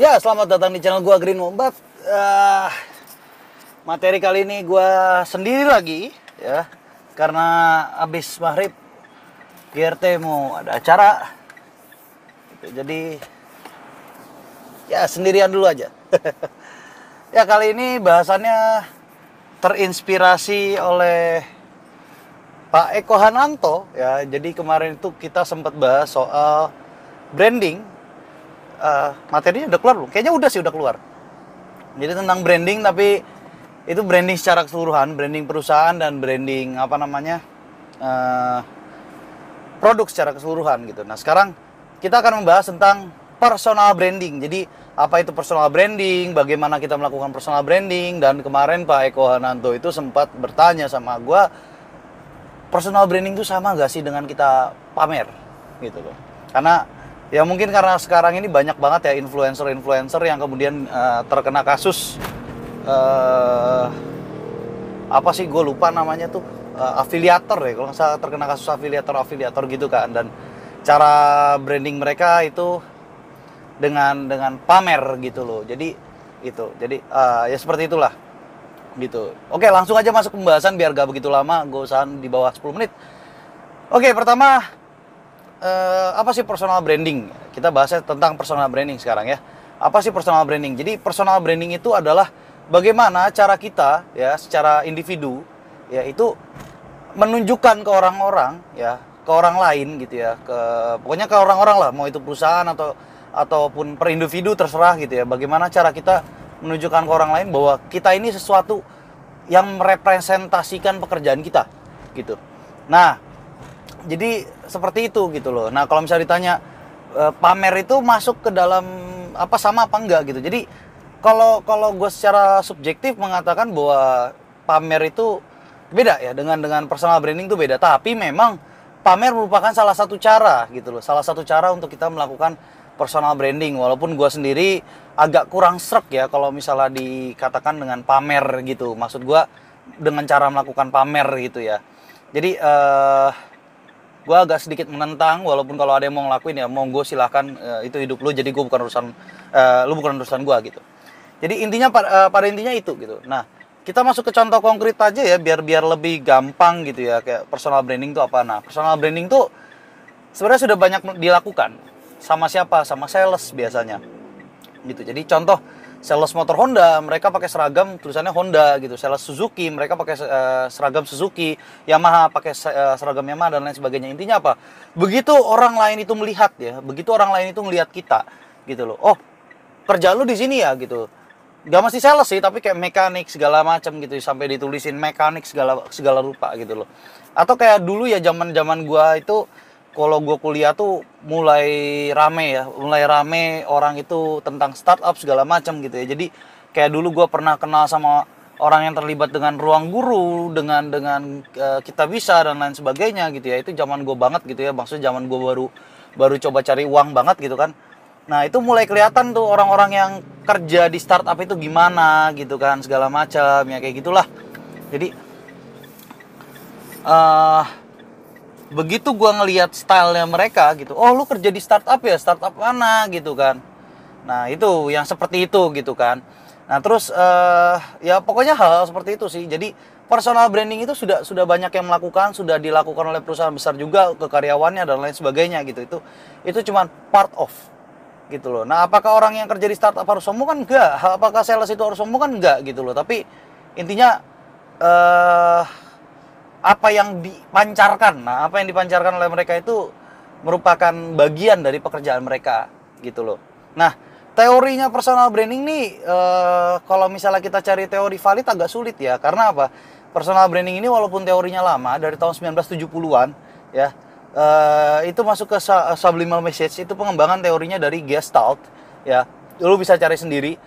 Ya, selamat datang di channel gua Green Wombat. Materi kali ini gua sendiri lagi ya. Karena abis maghrib GRT mau ada acara. Jadi ya sendirian dulu aja. Ya, kali ini bahasannya terinspirasi oleh Pak Eko Hananto ya. Jadi kemarin itu kita sempat bahas soal branding. Materinya udah keluar belum? Kayaknya udah sih, udah keluar. Jadi tentang branding, tapi itu branding secara keseluruhan, branding perusahaan dan branding produk secara keseluruhan gitu. Nah, sekarang kita akan membahas tentang personal branding. Jadi apa itu personal branding, bagaimana kita melakukan personal branding, dan kemarin Pak Eko Hananto itu sempat bertanya sama gue, personal branding itu sama gak sih dengan kita pamer gitu loh. Karena ya mungkin karena sekarang ini banyak banget ya influencer-influencer yang kemudian terkena kasus apa sih, gue lupa namanya tuh, afiliator ya, kalau nggak salah, terkena kasus afiliator gitu kan. Dan cara branding mereka itu dengan pamer gitu loh. Jadi itu, jadi ya seperti itulah gitu. Oke, langsung aja masuk pembahasan biar gak begitu lama, gue usahain di bawah 10 menit. Oke, pertama, apa sih personal branding? Kita bahasnya tentang personal branding sekarang ya. Apa sih personal branding? Jadi personal branding itu adalah bagaimana cara kita ya secara individu ya itu menunjukkan ke orang-orang ya, ke orang lain gitu ya, pokoknya ke orang-orang lah, mau itu perusahaan ataupun per individu terserah gitu ya. Bagaimana cara kita menunjukkan ke orang lain bahwa kita ini sesuatu yang merepresentasikan pekerjaan kita gitu. Nah, jadi seperti itu gitu loh. Nah, kalau misalnya ditanya pamer itu masuk ke dalam apa, sama apa enggak gitu. Jadi kalau gue secara subjektif mengatakan bahwa pamer itu beda ya, dengan personal branding itu beda. Tapi memang pamer merupakan salah satu cara gitu loh. Salah satu cara untuk kita melakukan personal branding. Walaupun gue sendiri agak kurang srek ya kalau misalnya dikatakan dengan pamer gitu. Maksud gue dengan cara melakukan pamer gitu ya. Jadi gue agak sedikit menentang, walaupun kalau ada yang mau ngelakuin ya monggo silahkan, itu hidup lu, jadi gue bukan urusan lu bukan urusan gue gitu. Jadi intinya pada intinya itu gitu. Nah, kita masuk ke contoh konkret aja ya, biar lebih gampang gitu ya, kayak personal branding itu apa. Nah, personal branding tuh sebenarnya sudah banyak dilakukan. Sama siapa? Sama sales biasanya gitu. Jadi contoh, sales motor Honda, mereka pakai seragam tulisannya Honda gitu. Sales Suzuki, mereka pakai seragam Suzuki. Yamaha pakai seragam Yamaha dan lain sebagainya. Intinya apa? Begitu orang lain itu melihat ya, begitu orang lain itu melihat kita gitu loh. Oh, kerja lu di sini ya gitu. Gak mesti sales sih, tapi kayak mekanik segala macam gitu, sampai ditulisin mekanik segala rupa gitu loh. Atau kayak dulu ya, zaman gua itu kalau gue kuliah tuh mulai rame orang itu tentang startup segala macam gitu ya. Jadi kayak dulu gue pernah kenal sama orang yang terlibat dengan Ruang Guru, dengan Kita Bisa dan lain sebagainya gitu ya. Itu zaman gue banget gitu ya, maksudnya zaman gue baru coba cari uang banget gitu kan. Nah, itu mulai kelihatan tuh orang-orang yang kerja di startup itu gimana gitu kan, segala macam ya, kayak gitulah. Jadi begitu gue ngelihat stylenya mereka gitu, oh lu kerja di startup ya, startup mana gitu kan. Nah, itu yang seperti itu gitu kan. Nah, terus ya pokoknya hal seperti itu sih. Jadi personal branding itu sudah banyak yang melakukan, sudah dilakukan oleh perusahaan besar juga ke karyawannya dan lain sebagainya gitu. Itu cuma part of gitu loh. Nah, apakah orang yang kerja di startup harus sombong? Kan enggak. Apakah sales itu harus sombong? Kan enggak gitu loh. Tapi intinya apa yang dipancarkan. Nah, apa yang dipancarkan oleh mereka itu merupakan bagian dari pekerjaan mereka gitu loh. Nah, teorinya personal branding nih, kalau misalnya kita cari teori valid agak sulit ya. Karena apa? Personal branding ini walaupun teorinya lama, dari tahun 1970-an ya, itu masuk ke subliminal message, itu pengembangan teorinya dari Gestalt ya. Lu bisa cari sendiri.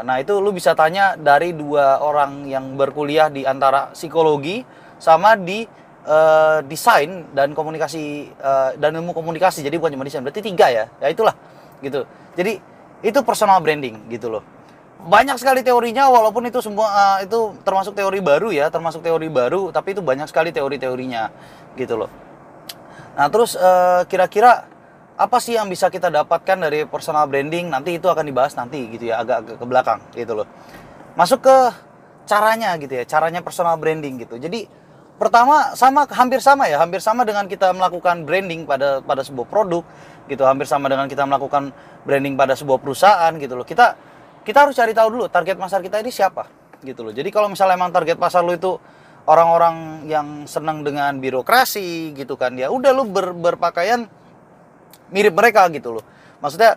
Nah, itu lu bisa tanya dari dua orang yang berkuliah di antara psikologi sama di desain dan komunikasi, dan ilmu komunikasi. Jadi bukan cuma desain, berarti 3 ya. Ya itulah gitu. Jadi itu personal branding gitu loh. Banyak sekali teorinya, walaupun itu semua itu termasuk teori baru ya, tapi itu banyak sekali teori-teorinya gitu loh. Nah, terus kira-kira apa sih yang bisa kita dapatkan dari personal branding, nanti itu akan dibahas nanti gitu ya, agak ke belakang gitu loh. Masuk ke caranya gitu ya, caranya personal branding gitu. Jadi pertama hampir sama dengan kita melakukan branding pada sebuah produk gitu, hampir sama dengan kita melakukan branding pada sebuah perusahaan gitu loh. Kita harus cari tahu dulu target pasar kita ini siapa gitu loh. Jadi kalau misalnya emang target pasar lu itu orang-orang yang senang dengan birokrasi gitu kan, ya udah lu berpakaian mirip mereka gitu loh. Maksudnya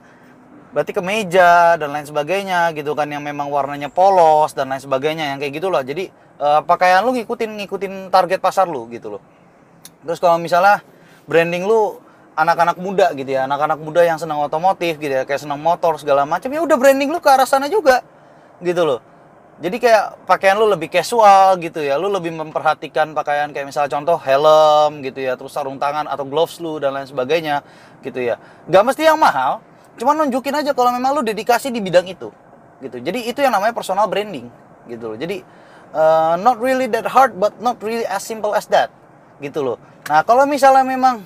berarti kemeja dan lain sebagainya gitu kan, yang memang warnanya polos dan lain sebagainya, yang kayak gitulah. Jadi pakaian lu ngikutin target pasar lu gitu loh. Terus kalau misalnya branding lu anak-anak muda gitu ya, anak-anak muda yang senang otomotif gitu ya, kayak senang motor segala macam, ya udah branding lu ke arah sana juga gitu loh. Jadi kayak pakaian lu lebih casual gitu ya, lu lebih memperhatikan pakaian, kayak misalnya contoh helm gitu ya, terus sarung tangan atau gloves lu dan lain sebagainya gitu ya. Gak mesti yang mahal, cuma nunjukin aja kalau memang lu dedikasi di bidang itu gitu. Jadi itu yang namanya personal branding gitu loh. Jadi not really that hard but not really as simple as that gitu loh. Nah kalau misalnya memang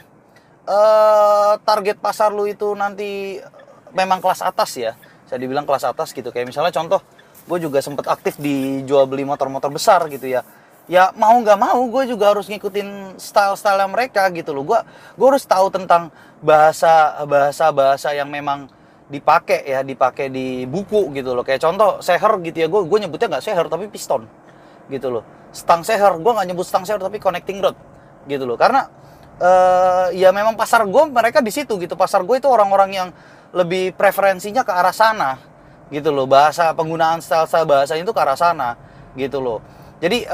target pasar lu itu nanti memang kelas atas ya, saya dibilang kelas atas gitu, kayak misalnya contoh gue juga sempet aktif di jual beli motor-motor besar gitu ya. Ya mau nggak mau gue juga harus ngikutin style-style mereka gitu loh. Gue harus tahu tentang bahasa yang memang dipakai di buku gitu loh. Kayak contoh seher gitu ya, gue nyebutnya nggak seher tapi piston gitu loh. Stang seher, gue nggak nyebut stang seher tapi connecting rod gitu loh. Karena ya memang pasar gue mereka di situ gitu. Pasar gue itu orang-orang yang lebih preferensinya ke arah sana gitu loh. Penggunaan style bahasanya itu ke arah sana gitu loh. Jadi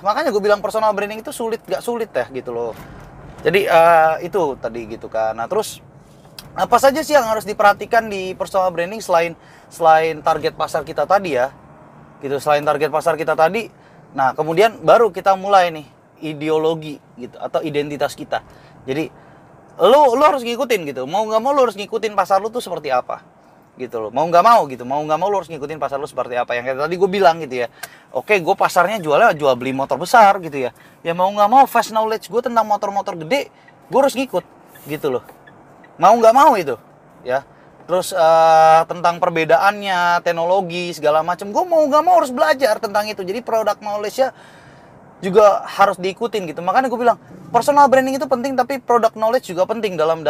makanya gue bilang personal branding itu gak sulit ya gitu loh. Jadi itu tadi gitu kan. Nah terus apa saja sih yang harus diperhatikan di personal branding selain target pasar kita tadi ya gitu, selain target pasar kita tadi. Nah kemudian baru kita mulai nih ideologi gitu atau identitas kita. Jadi lu harus ngikutin gitu, mau nggak mau lu harus ngikutin pasar lu tuh seperti apa gitu loh. Mau nggak mau lu harus ngikutin pasar lu seperti apa, yang kayak tadi gue bilang gitu ya. Oke, gue pasarnya jual beli motor besar gitu ya, ya mau nggak mau fast knowledge gue tentang motor-motor gede gue harus ngikut gitu loh, mau nggak mau itu ya. Terus tentang perbedaannya, teknologi segala macam, gue mau nggak mau harus belajar tentang itu. Jadi product knowledge-nya juga harus diikutin gitu. Makanya gue bilang personal branding itu penting, tapi product knowledge juga penting dalam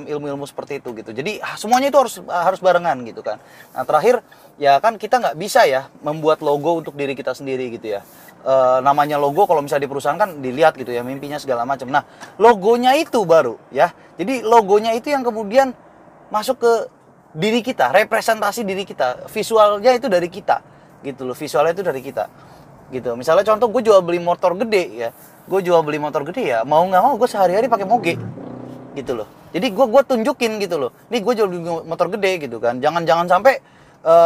ilmu-ilmu seperti itu gitu. Jadi semuanya itu harus barengan gitu kan. Nah terakhir ya kan kita nggak bisa ya membuat logo untuk diri kita sendiri gitu ya. Namanya logo kalau misalnya di perusahaan kan dilihat gitu ya, mimpinya segala macam. Nah logonya itu baru ya. Jadi logonya itu yang kemudian masuk ke diri kita, representasi diri kita, visualnya itu dari kita gitu loh. Visualnya itu dari kita gitu. Misalnya contoh gue jual beli motor gede ya, mau nggak mau gue sehari-hari pakai moge gitu loh. Jadi gue tunjukin gitu loh, nih gue jual beli motor gede gitu kan. Jangan sampai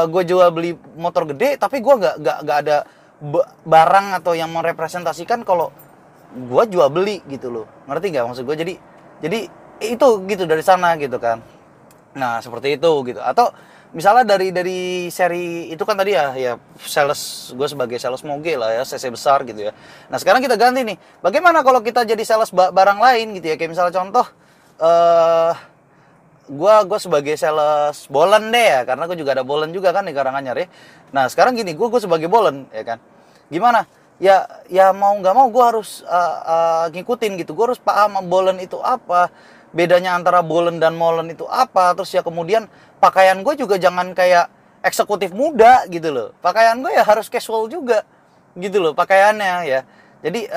gue jual beli motor gede tapi gue nggak ada barang atau yang merepresentasikan kalau gue jual beli gitu loh. Ngerti nggak maksud gue? Jadi itu gitu dari sana gitu kan. Nah seperti itu gitu. Atau misalnya dari seri itu kan tadi ya sales, gue sebagai sales moge lah ya, cc besar gitu ya. Nah sekarang kita ganti nih, bagaimana kalau kita jadi sales barang lain gitu ya. Kayak misalnya contoh gue sebagai sales bolen deh ya, karena gue juga ada bolen juga kan di Karanganyar ya. Nah sekarang gini, gue sebagai bolen ya kan, gimana ya mau nggak mau gue harus ngikutin gitu. Gue harus paham bolen itu apa, bedanya antara bolen dan molen itu apa. Terus ya kemudian pakaian gue juga jangan kayak eksekutif muda gitu loh. Pakaian gue ya harus casual juga gitu loh pakaiannya ya. Jadi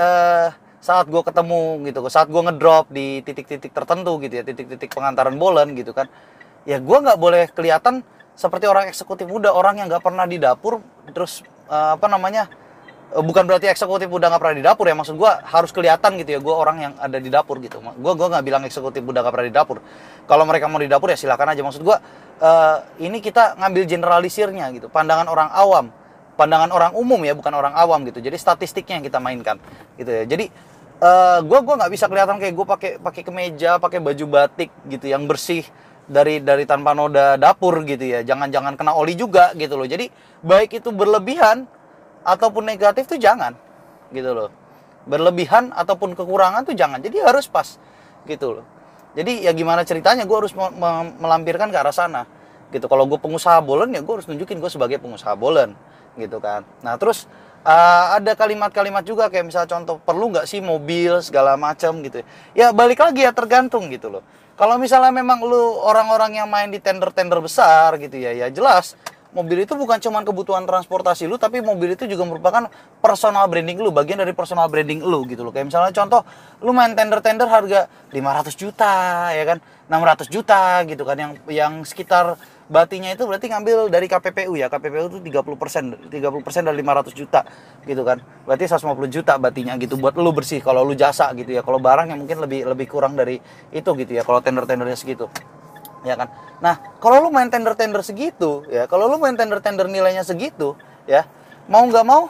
saat gue ketemu gitu, saat gue ngedrop di titik-titik tertentu gitu ya, titik-titik pengantaran bolen gitu kan, ya gue nggak boleh kelihatan seperti orang eksekutif muda, orang yang nggak pernah di dapur. Terus bukan berarti eksekutif udah nggak pernah di dapur ya, maksud gue harus kelihatan gitu ya, gue orang yang ada di dapur gitu. Gue nggak bilang eksekutif udah nggak pernah di dapur. Kalau mereka mau di dapur ya silakan aja. Maksud gue ini kita ngambil generalisirnya gitu, pandangan orang awam, pandangan orang umum ya, bukan orang awam gitu. Jadi statistiknya yang kita mainkan gitu ya. Jadi gue nggak bisa kelihatan kayak gue pakai kemeja, pakai baju batik gitu yang bersih dari tanpa noda dapur gitu ya. Jangan kena oli juga gitu loh. Jadi baik itu berlebihan ataupun negatif tuh jangan gitu loh. Berlebihan ataupun kekurangan tuh jangan. Jadi harus pas gitu loh. Jadi ya gimana ceritanya gue harus melampirkan ke arah sana gitu. Kalau gue pengusaha bolen ya gue harus nunjukin gue sebagai pengusaha bolen gitu kan. Nah terus ada kalimat-kalimat juga kayak misalnya contoh, perlu nggak sih mobil segala macam gitu ya, balik lagi ya tergantung gitu loh. Kalau misalnya memang lu orang-orang yang main di tender-tender besar gitu ya, ya jelas mobil itu bukan cuma kebutuhan transportasi lu, tapi mobil itu juga merupakan personal branding lu, bagian dari personal branding lu gitu loh. Kayak misalnya contoh, lu main tender-tender harga 500 juta ya kan, 600 juta gitu kan, yang sekitar batinya itu berarti ngambil dari KPPU ya. KPPU itu 30% dari 500 juta gitu kan. Berarti 150 juta batinya gitu buat lu bersih kalau lu jasa gitu ya. Kalau barang yang mungkin lebih kurang dari itu gitu ya, kalau tender-tendernya segitu. Ya kan. Nah, kalau lu main tender-tender segitu, ya, kalau lu main tender-tender nilainya segitu, ya, mau nggak mau,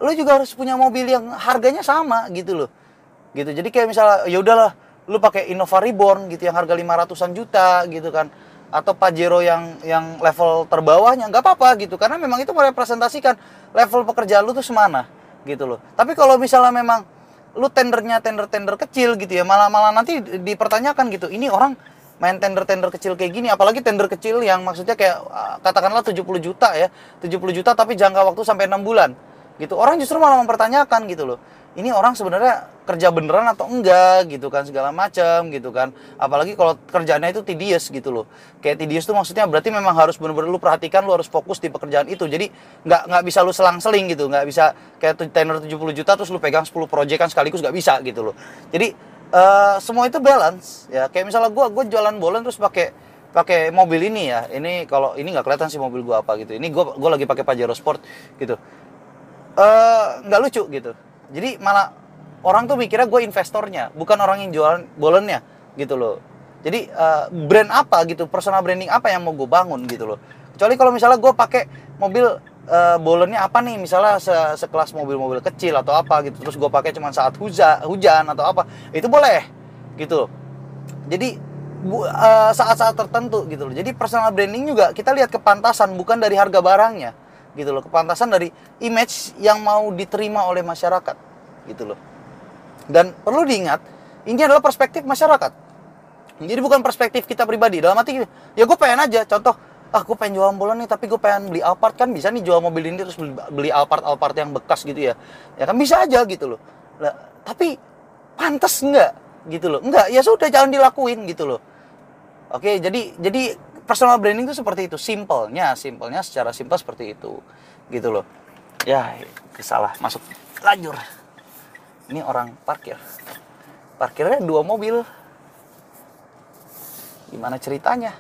lu juga harus punya mobil yang harganya sama gitu loh. Gitu. Jadi kayak misalnya, ya udahlah, lu pakai Innova Reborn gitu yang harga 500-an juta gitu kan, atau Pajero yang level terbawahnya, nggak apa-apa gitu, karena memang itu merepresentasikan level pekerjaan lu tuh semana gitu loh. Tapi kalau misalnya memang lu tendernya tender-tender kecil gitu ya, malah nanti dipertanyakan gitu, ini orang main tender-tender kecil kayak gini, apalagi tender kecil yang maksudnya kayak katakanlah 70 juta ya, 70 juta tapi jangka waktu sampai 6 bulan gitu. Orang justru malah mempertanyakan gitu loh, ini orang sebenarnya kerja beneran atau enggak gitu kan, segala macam gitu kan. Apalagi kalau kerjaannya itu tedious gitu loh. Kayak tedious tuh maksudnya berarti memang harus bener-bener lu perhatikan, lu harus fokus di pekerjaan itu. Jadi nggak bisa lu selang-seling gitu, nggak bisa kayak tender 70 juta terus lu pegang 10 proyek kan sekaligus, nggak bisa gitu loh. Jadi semua itu balance ya. Kayak misalnya gue jualan bolen terus pakai mobil ini ya. Ini kalau ini nggak kelihatan sih mobil gue apa gitu. Ini gue lagi pakai Pajero Sport gitu. Nggak lucu gitu. Jadi malah orang tuh mikirnya gue investornya, bukan orang yang jualan bolennya gitu loh. Jadi brand apa gitu, personal branding apa yang mau gue bangun gitu loh. Kecuali kalau misalnya gue pakai mobil bolennya apa nih, misalnya sekelas mobil-mobil kecil atau apa gitu, terus gue pakai cuma saat hujan atau apa, itu boleh gitu. Jadi saat-saat tertentu gitu loh. Jadi personal branding juga kita lihat kepantasan, bukan dari harga barangnya gitu loh, kepantasan dari image yang mau diterima oleh masyarakat gitu loh. Dan perlu diingat, ini adalah perspektif masyarakat, jadi bukan perspektif kita pribadi. Dalam arti ya gue pengen aja, contoh, gue pengen jual bolen nih, tapi gue pengen beli Alphard, kan bisa nih jual mobil ini terus beli Alphard yang bekas gitu ya. Ya kan bisa aja gitu loh. Nah, tapi pantas enggak gitu loh. Enggak, ya sudah jangan dilakuin gitu loh. Oke, jadi personal branding itu seperti itu, simpelnya secara simpel seperti itu. Gitu loh. Ya, salah masuk lajur. Ini orang parkir. Parkirnya 2 mobil. Gimana ceritanya?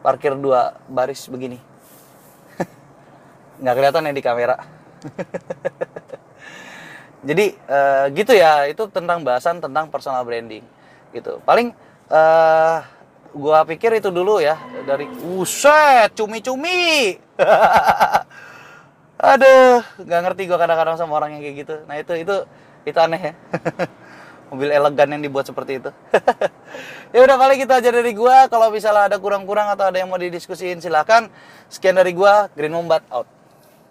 Parkir 2 baris begini. Nggak kelihatan ya di kamera. Jadi gitu ya, itu tentang bahasan tentang personal branding gitu. Paling gua pikir itu dulu ya, dari uset cumi-cumi. Aduh, nggak ngerti gua kadang-kadang sama orang yang kayak gitu. Nah itu aneh ya. Mobil elegan yang dibuat seperti itu. Ya udah, paling gitu aja dari gua. Kalau misalnya ada kurang-kurang atau ada yang mau didiskusiin silakan. Sekian dari gua, Green Mombat out.